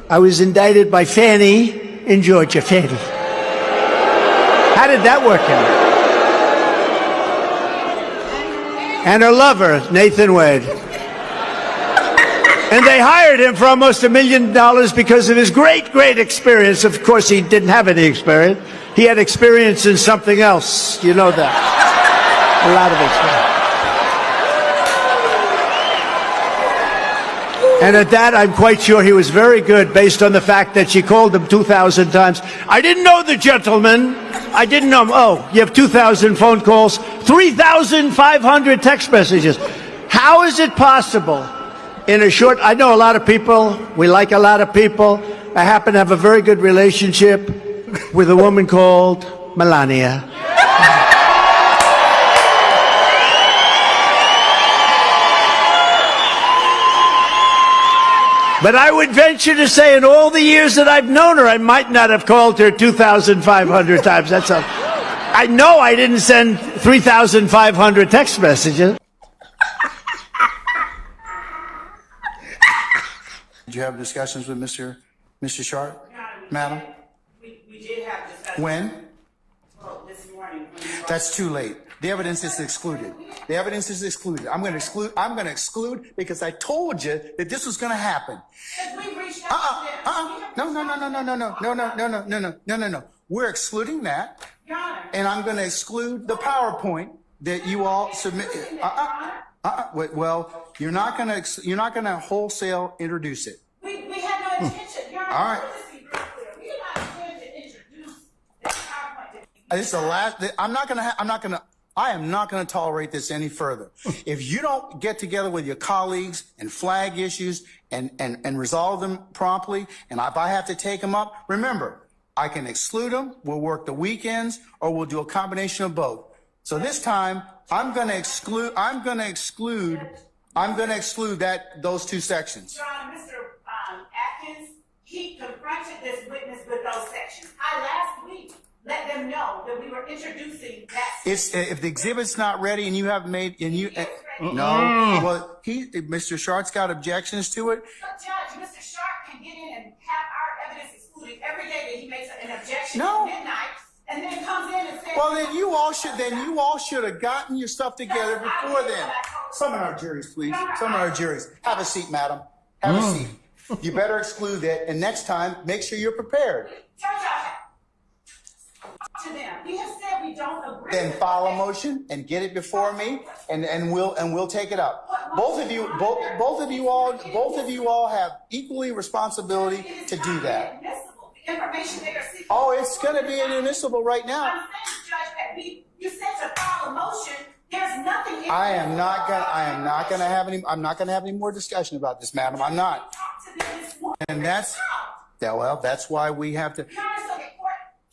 I was indicted by Fani in Georgia. Fani. How did that work out? And her lover, Nathan Wade. And they hired him for almost $1 million because of his great experience. Of course, he didn't have any experience. He had experience in something else. You know that. A lot of experience. And at that, I'm quite sure he was very good based on the fact that she called him 2,000 times. I didn't know the gentleman. I didn't know him. Oh, you have 2,000 phone calls, 3,500 text messages. How is it possible in a short... I know a lot of people. We like a lot of people. I happen to have a very good relationship with a woman called Melania. But I would venture to say in all the years that I've known her, I might not have called her 2,500 times. That's all. I know I didn't send 3,500 text messages. Did you have discussions with Mr. Sharp, madam? We did have discussions. When? Well, this morning. That's too late. The evidence is excluded. The evidence is excluded. I'm going to exclude because I told you that this was going to happen. We reached out to them. No. We're excluding that. And I'm going to exclude the PowerPoint that you all submitted. Well, you're not going to wholesale introduce it. We had no intention. Your Honor, All right. let's be real clear. We did not intend to introduce the PowerPoint. This is the last. I am not going to tolerate this any further. If you don't get together with your colleagues and flag issues and resolve them promptly, and if I have to take them up, remember, I can exclude them. We'll work the weekends, or we'll do a combination of both. So this time, I'm going to exclude those two sections. Your Honor, Mr. Atkins, he confronted this witness with those sections. I last week let them know that we were introducing that. If the exhibit's not ready and you haven't made well, Mr. Sharp's got objections to it. So, Judge, Mr. Sharp can get in and have our evidence excluded every day that he makes an objection at midnight, and then comes in and says. Well, then you all should have gotten your stuff together before then. Summon our juries, please. Summon our juries. Have a seat, madam. Have a seat. You better exclude that, and next time, make sure you're prepared. Judge, to them. We have said we don't agree. Then file a motion and get it before me, and we'll take it up. Both of you all have equally responsibility to do that. Oh, it's going to be inadmissible right now. I'm saying, Judge, that you said to file a motion. There's nothing. I'm not going to have any more discussion about this, madam. I'm not. And that's why we have to.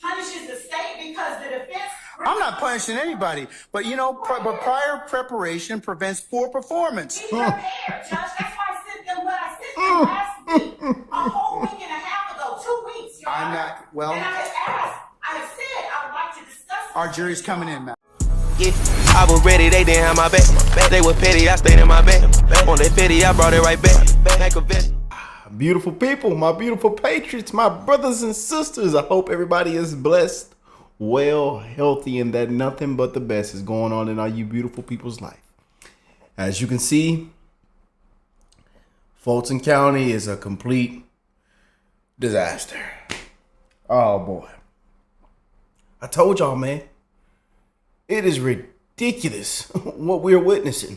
Punishes the state because the defense. I'm not punishing anybody, but prior preparation prevents poor performance. Be prepared, Judge. That's why I sent them what I sent them last week, a whole week and a half ago, 2 weeks. Your I'm Honor. not. Well, and I have said I would like to discuss. Our jury's coming in, man. Yeah, I was ready, they didn't have my back. They were petty, I stayed in my bed. On that petty, I brought it right back. Make a vet. Beautiful people, my beautiful patriots, my brothers and sisters. I hope everybody is blessed, well, healthy, and that nothing but the best is going on in all you beautiful people's life. As you can see, Fulton County is a complete disaster. Oh boy. I told y'all, man. It is ridiculous what we're witnessing.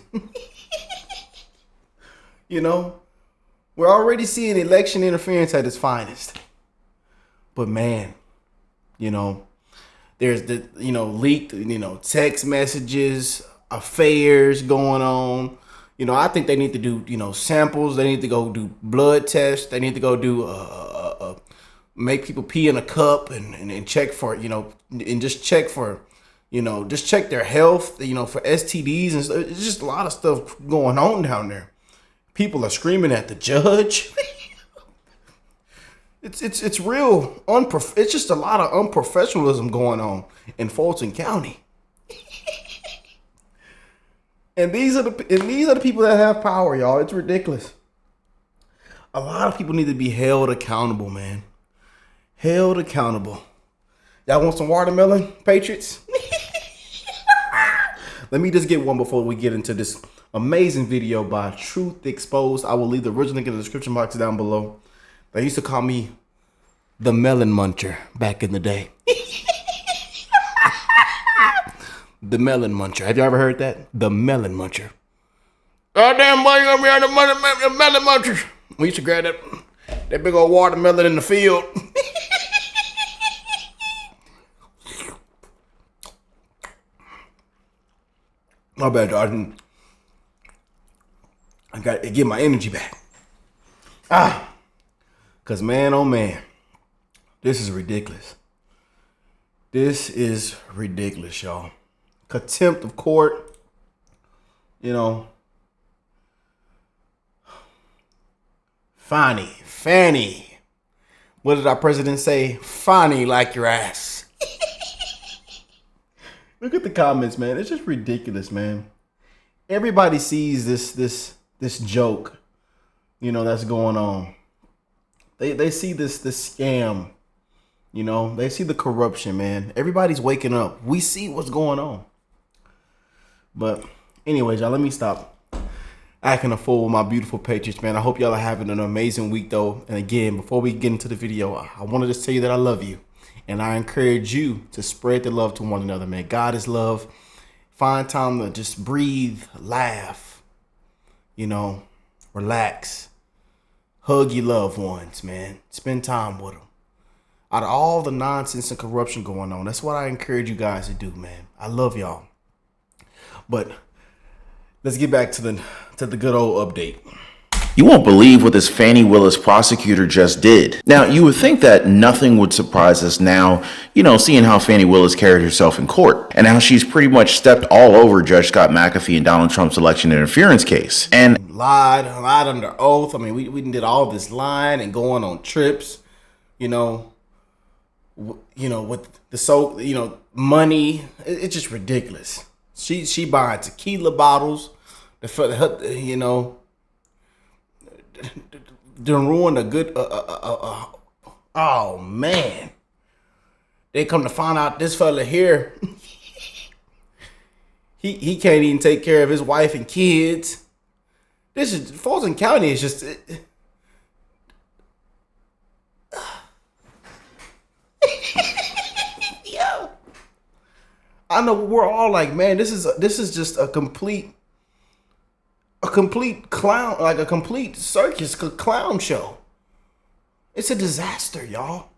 We're already seeing election interference at its finest. But man, there's the, leaked, text messages, affairs going on. I think they need to do, samples. They need to go do blood tests. They need to go do, make people pee in a cup and check for, and just check for, just check their health, for STDs and stuff. It's just a lot of stuff going on down there. People are screaming at the judge. It's real it's just a lot of unprofessionalism going on in Fulton County. And these are the people that have power, y'all. It's ridiculous. a lot of people need to be held accountable, man. Held accountable. Y'all want some watermelon, Patriots? Let me just get one before we get into this amazing video by Truth Exposed. I will leave the original link in the description box down below. They used to call me the melon muncher back in the day. The melon muncher. Have you ever heard that? The melon muncher. Goddamn boy, you gonna be on the melon muncher. We used to grab that big old watermelon in the field. My bad, Jordan. I got to get my energy back. Cause man, oh man, this is ridiculous. This is ridiculous, y'all. Contempt of court. You know. Fani. What did our president say? Fani like your ass. Look at the comments, man. It's just ridiculous, man. Everybody sees this joke, you know, that's going on. They see this scam, you know. They see the corruption, man. Everybody's waking up. We see what's going on. But anyways, y'all, let me stop acting a fool with my beautiful Patriots, man. I hope y'all are having an amazing week, though. And again, before we get into the video, I want to just tell you that I love you. And I encourage you to spread the love to one another, man. God is love. Find time to just breathe, laugh, you know, relax. Hug your loved ones, man. Spend time with them. Out of all the nonsense and corruption going on, that's what I encourage you guys to do, man. I love y'all. But let's get back to the good old update. You won't believe what this Fani Willis prosecutor just did. Now, you would think that nothing would surprise us now, you know, seeing how Fani Willis carried herself in court and how she's pretty much stepped all over Judge Scott McAfee and Donald Trump's election interference case. And lied under oath. I mean, we did all this lying and going on trips, you know, with the money. It's just ridiculous. She buying tequila bottles, you know, done ruined a good oh man. They come to find out this fella here he can't even take care of his wife and kids. This is Fulton County is just yo. I know we're all like, man, this is just a complete clown, like a complete circus, clown show. It's a disaster, y'all.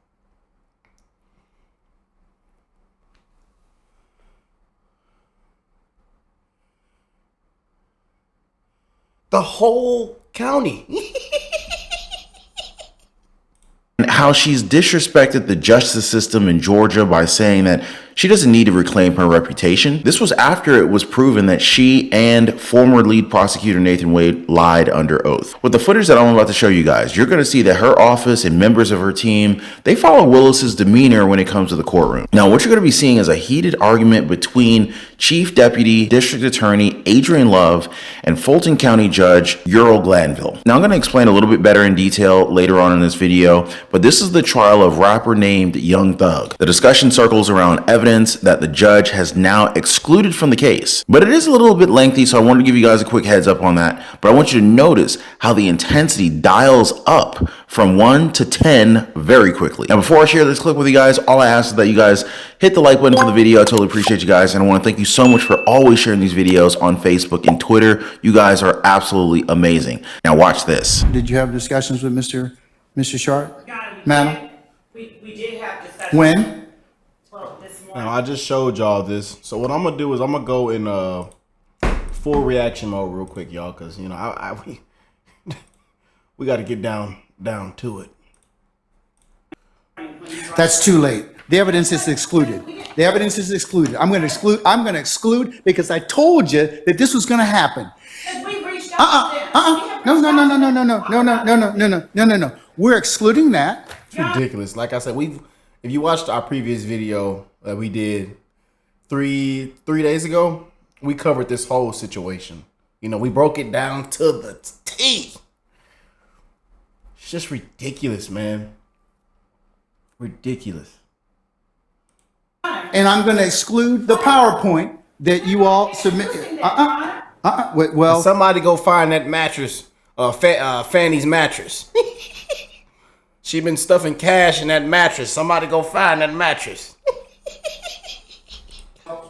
The whole county. how she's disrespected the justice system in Georgia by saying that she doesn't need to reclaim her reputation. This was after it was proven that she and former lead prosecutor Nathan Wade lied under oath. With the footage that I'm about to show you guys, you're going to see that her office and members of her team, they follow Willis's demeanor when it comes to the courtroom. Now, what you're going to be seeing is a heated argument between Chief Deputy District Attorney Adrian Love and Fulton County Judge Ural Glanville. Now, I'm going to explain a little bit better in detail later on in this video, but this is the trial of rapper named Young Thug. The discussion circles around evidence that the judge has now excluded from the case. But it is a little bit lengthy, so I wanted to give you guys a quick heads up on that. But I want you to notice how the intensity dials up from 1 to 10 very quickly. Now, before I share this clip with you guys, all I ask is that you guys hit the like button for the video. I totally appreciate you guys, and I want to thank you so much for always sharing these videos on Facebook and Twitter. You guys are absolutely amazing. Now watch this. Did you have discussions with Mr. Sharp? Madam? We did have discussions. When? Well, this morning. Now, I just showed y'all this. So what I'm going to do is I'm going to go in full reaction mode real quick, y'all, because, you know, we got to get down to it. That's too late. The evidence is excluded. The evidence is excluded. I'm going to exclude because I told you that this was going to happen. Because we reached out to them. No. We're excluding that. It's ridiculous. Like I said, if you watched our previous video that we did three days ago, we covered this whole situation. You know, we broke it down to the T. It's just ridiculous, man. Ridiculous. And I'm going to exclude the PowerPoint that you all submitted. Well, Somebody go find that mattress, Fanny's mattress. She been stuffing cash in that mattress. Somebody go find that mattress.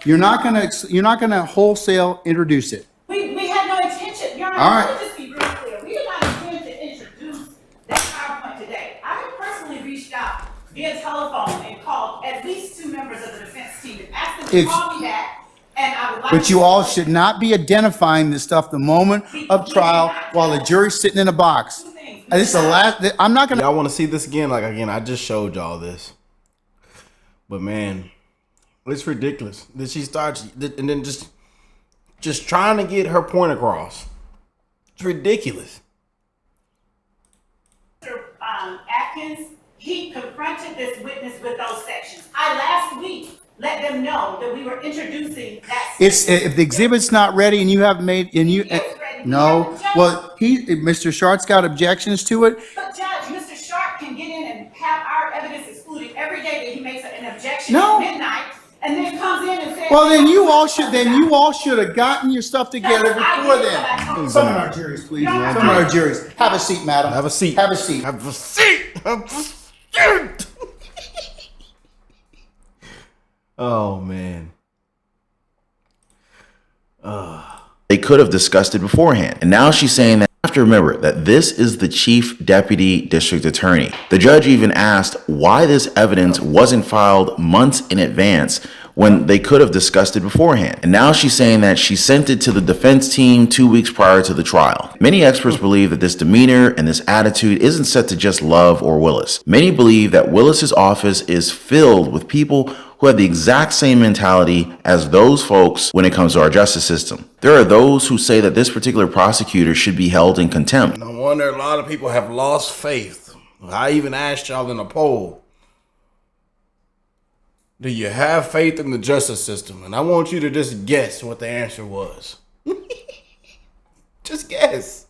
you're not going to wholesale introduce it. We had no intention, Your Honor, All right. let me just be real clear. We did not intend to introduce that PowerPoint today. I have personally reached out via telephone and called at least 2 members of the defense team and asked them to call me back. And I would like But you to- all should not be identifying this stuff the moment of trial while the jury's sitting in a box. And this is the last. I'm not going to. Y'all want to see this again? Like, again, I just showed y'all this. But, man, it's ridiculous that she starts and then just trying to get her point across. It's ridiculous. Mr. Atkins, he confronted this witness with those sections. I last week let them know that we were introducing that. It's if the exhibit's not ready and you haven't made and you. It's ready. No. Well, Mr. Shart's got objections to it. But Judge, Mr. Sharp can get in and have our evidence excluded every day that he makes an objection No. at midnight, and then comes in and says. Well, then you all should have gotten your stuff together before then. Some of our juries, please. Some of our juries. Have a seat, madam. Have a seat. Have a seat. Have a seat. Have a seat. Oh, man. They could have discussed it beforehand. And now she's saying that. You have to remember that this is the chief deputy district attorney. The judge even asked why this evidence wasn't filed months in advance when they could have discussed it beforehand. And now she's saying that she sent it to the defense team 2 weeks prior to the trial. Many experts believe that this demeanor and this attitude isn't set to just Love or Willis. Many believe that Willis's office is filled with people who have the exact same mentality as those folks when it comes to our justice system. There are those who say that this particular prosecutor should be held in contempt. No wonder a lot of people have lost faith. I even asked y'all in a poll, do you have faith in the justice system? And I want you to just guess what the answer was. Just guess.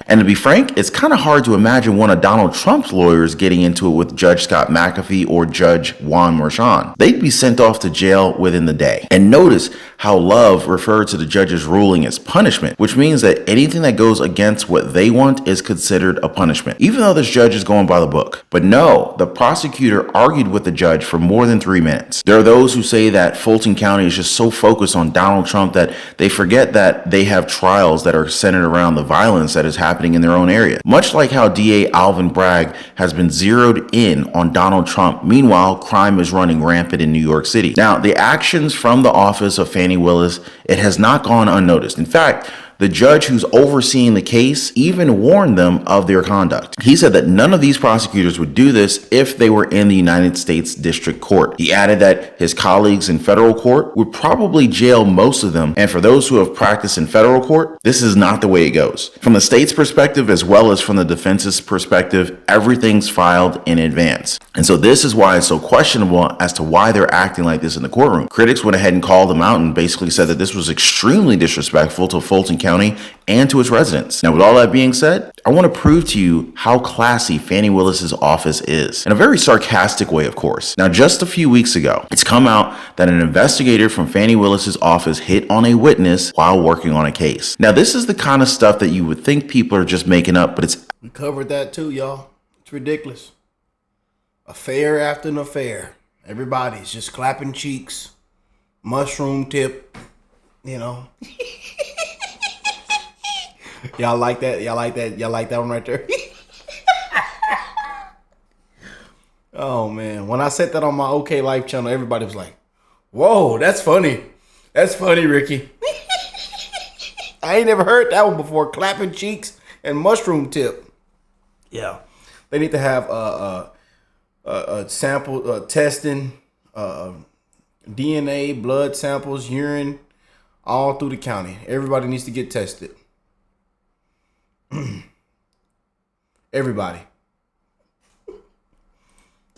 And to be frank, it's kind of hard to imagine one of Donald Trump's lawyers getting into it with Judge Scott McAfee or Judge Juan Merchan. They'd be sent off to jail within the day. And notice how Love referred to the judge's ruling as punishment, which means that anything that goes against what they want is considered a punishment, even though this judge is going by the book. But no, the prosecutor argued with the judge for more than 3 minutes. There are those who say that Fulton County is just so focused on Donald Trump that they forget that they have trials that are centered around the violence that is happening in their own area. Much like how DA Alvin Bragg has been zeroed in on Donald Trump. Meanwhile, crime is running rampant in New York City. Now, the actions from the office of Fani Willis, it has not gone unnoticed. In fact, the judge who's overseeing the case even warned them of their conduct. He said that none of these prosecutors would do this if they were in the United States District Court. He added that his colleagues in federal court would probably jail most of them, and for those who have practiced in federal court, this is not the way it goes. From the state's perspective as well as from the defense's perspective, everything's filed in advance. And so this is why it's so questionable as to why they're acting like this in the courtroom. Critics went ahead and called them out and basically said that this was extremely disrespectful to Fulton County and to its residents. Now, with all that being said, I want to prove to you how classy Fani Willis's office is, in a very sarcastic way, of course. Now, just a few weeks ago, it's come out that an investigator from Fani Willis's office hit on a witness while working on a case. Now, this is the kind of stuff that you would think people are just making up, but it's We covered that too, y'all. It's ridiculous. Affair after an affair. Everybody's just clapping cheeks. Mushroom tip. You know. Y'all like that? Y'all like that? Y'all like that one right there? Oh, man. When I said that on my OK Life channel, everybody was like, whoa, that's funny. That's funny, Ricky. I ain't never heard that one before. Clapping cheeks and mushroom tip. Yeah. They need to have sample testing, DNA, blood samples, urine, all through the county. Everybody needs to get tested. Everybody.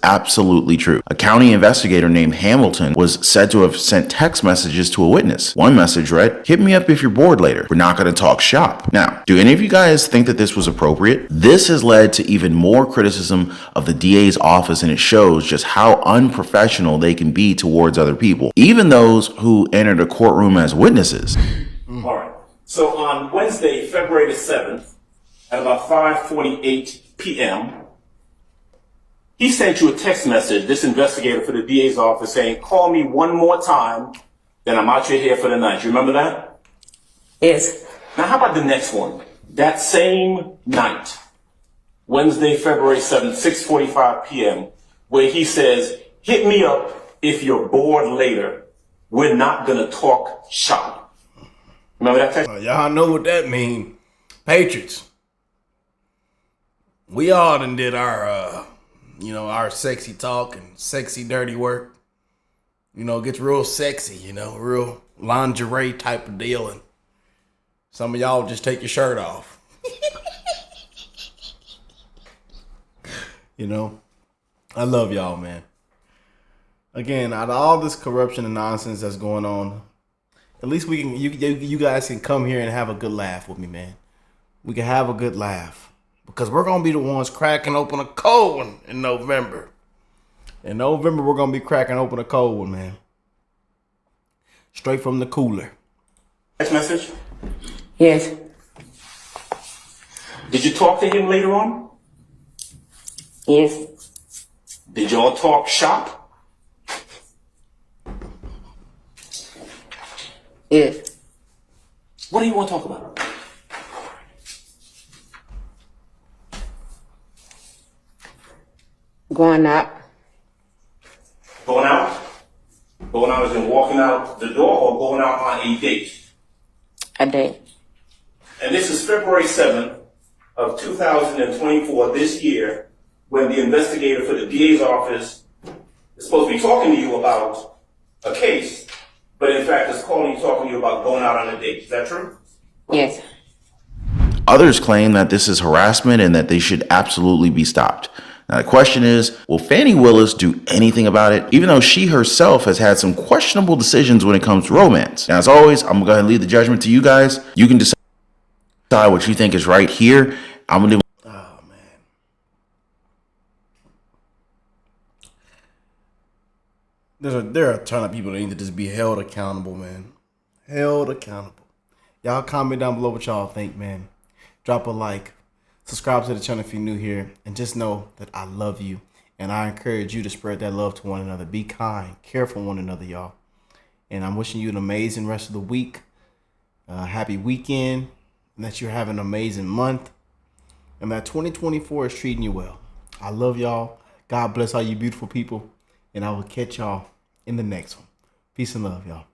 absolutely true. A county investigator named Hamilton was said to have sent text messages to a witness. One message read, "Hit me up if you're bored later. We're not going to talk shop." Now, do any of you guys think that this was appropriate? This has led to even more criticism of the DA's office, and it shows just how unprofessional they can be towards other people, even those who entered a courtroom as witnesses. All right. So on Wednesday, February the 7th, at about 5:48 p.m., he sent you a text message, this investigator for the DA's office, saying, "Call me one more time, then I'm out your hair for the night." You remember that? Yes. Now, how about the next one? That same night, Wednesday, February 7th, 6:45 p.m., where he says, "Hit me up if you're bored later. We're not going to talk shop." Remember that text? Y'all know what that mean. Patriots. We all done did our, our sexy talk and sexy dirty work. It gets real sexy, real lingerie type of deal. And some of y'all just take your shirt off. I love y'all, man. Again, out of all this corruption and nonsense that's going on, at least we can. You guys can come here and have a good laugh with me, man. We can have a good laugh because we're gonna be the ones cracking open a cold one in November. In November, we're gonna be cracking open a cold one, man. Straight from the cooler. Text message? Yes. Did you talk to him later on? Yes. Did y'all talk shop? Yes. What do you want to talk about? Going out. Going out? Going out as in walking out the door or going out on a date? A day. And this is February 7th of 2024, this year, when the investigator for the DA's office is supposed to be talking to you about a case, but in fact is calling you, talking to you about going out on a date. Is that true? Yes. Others claim that this is harassment and that they should absolutely be stopped. Now, the question is, will Fani Willis do anything about it, even though she herself has had some questionable decisions when it comes to romance? Now, as always, I'm going to go ahead and leave the judgment to you guys. You can decide what you think is right here. I'm going to do. Oh, man. There are a ton of people that need to just be held accountable, man. Held accountable. Y'all comment down below what y'all think, man. Drop a like. Subscribe to the channel if you're new here. And just know that I love you. And I encourage you to spread that love to one another. Be kind. Care for one another, y'all. And I'm wishing you an amazing rest of the week. Happy weekend. And that you're having an amazing month. And that 2024 is treating you well. I love y'all. God bless all you beautiful people. And I will catch y'all in the next one. Peace and love, y'all.